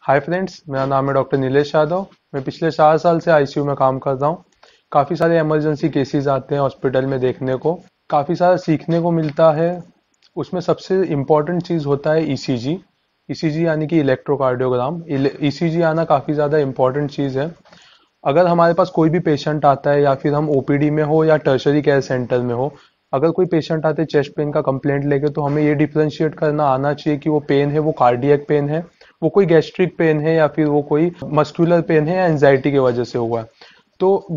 Hi friends, मेरा नाम है डॉक्टर नीलेश यादव। मैं पिछले 4 साल से आईसीयू में काम कर रहा हूँ। काफ़ी सारे इमरजेंसी केसेस आते हैं हॉस्पिटल में देखने को। काफ़ी सारा सीखने को मिलता है। उसमें सबसे इम्पोर्टेंट चीज़ होता है ईसीजी। ईसीजी यानी कि इलेक्ट्रोकार्डियोग्राम। ईसीजी आना काफ़ी ज़्यादा इम्पोर्टेंट चीज़ है। अगर हमारे पास कोई भी पेशेंट आता है या फिर हम ओपीडी में हो या टर्शरी केयर सेंटर में हो, अगर कोई पेशेंट आते हैं चेस्ट पेन का कंप्लेंट लेके, तो हमें ये डिफरेंशिएट करना आना चाहिए कि वो पेन है वो कार्डियक पेन है, वो कोई गैस्ट्रिक पेन है, या फिर वो कोई मस्कुलर पेन है या एंजाइटी की वजह से हुआ है। तो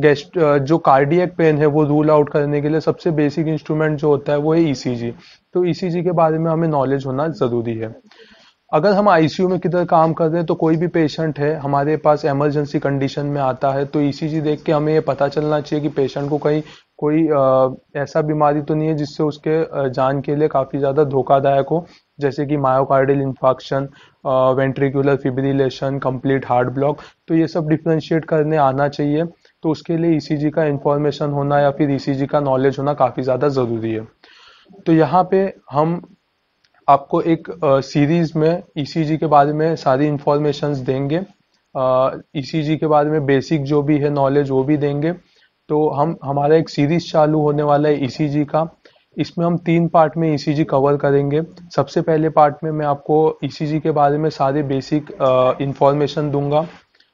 जो कार्डियक पेन है वो रूल आउट करने के लिए सबसे बेसिक इंस्ट्रूमेंट जो होता है वो है ईसीजी। तो ईसीजी के बारे में हमें नॉलेज होना जरूरी है। अगर हम आईसीयू में किधर काम कर रहे हैं तो कोई भी पेशेंट है हमारे पास इमरजेंसी कंडीशन में आता है, तो ईसीजी देख के हमें ये पता चलना चाहिए कि पेशेंट को कहीं कोई ऐसा बीमारी तो नहीं है जिससे उसके जान के लिए काफी ज्यादा धोखादायक हो, जैसे कि myocardial infarction, ventricular fibrillation, complete heart block. तो ये सब डिफरेंशिएट करने आना चाहिए। तो उसके लिए ईसीजी का इंफॉर्मेशन होना या फिर ईसीजी का नॉलेज होना काफी ज्यादा जरूरी है। तो यहाँ पे हम आपको एक सीरीज में ईसीजी के बारे में सारी इंफॉर्मेशंस देंगे। ईसीजी के बारे में बेसिक जो भी है नॉलेज वो भी देंगे। तो हम हमारा एक सीरीज चालू होने वाला है ईसीजी का। इसमें हम 3 पार्ट में ईसीजी कवर करेंगे। सबसे पहले पार्ट में मैं आपको ईसीजी के बारे में सारे बेसिक इंफॉर्मेशन दूंगा।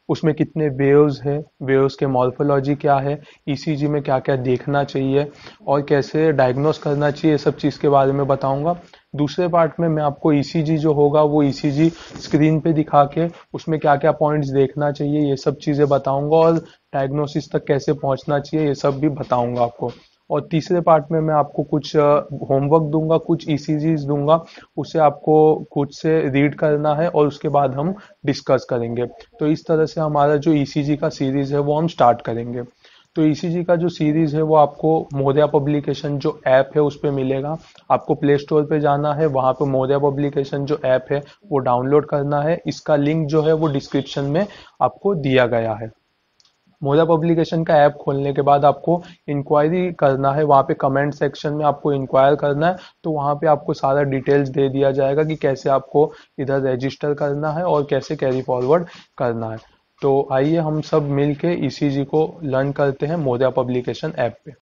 उसमें कितने वेव्स है, वेव्स के मॉर्फोलॉजी क्या है, ईसीजी में क्या क्या देखना चाहिए और कैसे डायग्नोस करना चाहिए, ये सब चीज़ के बारे में बताऊंगा। दूसरे पार्ट में मैं आपको ईसीजी जो होगा वो ईसीजी स्क्रीन पे दिखा के उसमें क्या क्या पॉइंट्स देखना चाहिए ये सब चीज़ें बताऊंगा, और डायग्नोसिस तक कैसे पहुंचना चाहिए ये सब भी बताऊंगा आपको। और तीसरे पार्ट में मैं आपको कुछ होमवर्क दूंगा, कुछ ईसीजीज दूंगा। उसे आपको खुद से रीड करना है और उसके बाद हम डिस्कस करेंगे। तो इस तरह से हमारा जो ईसीजी का सीरीज है वो हम स्टार्ट करेंगे। तो ईसीजी का जो सीरीज है वो आपको मोरिया पब्लिकेशन जो ऐप है उस पे मिलेगा। आपको प्ले स्टोर पे जाना है, वहां पे मोरिया पब्लिकेशन जो ऐप है वो डाउनलोड करना है। इसका लिंक जो है वो डिस्क्रिप्शन में आपको दिया गया है। मोजा पब्लिकेशन का ऐप खोलने के बाद आपको इंक्वायरी करना है, वहाँ पे कमेंट सेक्शन में आपको इंक्वायर करना है। तो वहाँ पे आपको सारा डिटेल्स दे दिया जाएगा कि कैसे आपको इधर रजिस्टर करना है और कैसे कैरी फॉरवर्ड करना है। तो आइए हम सब मिल के ईसीजी को लर्न करते हैं मोजा पब्लिकेशन ऐप पे।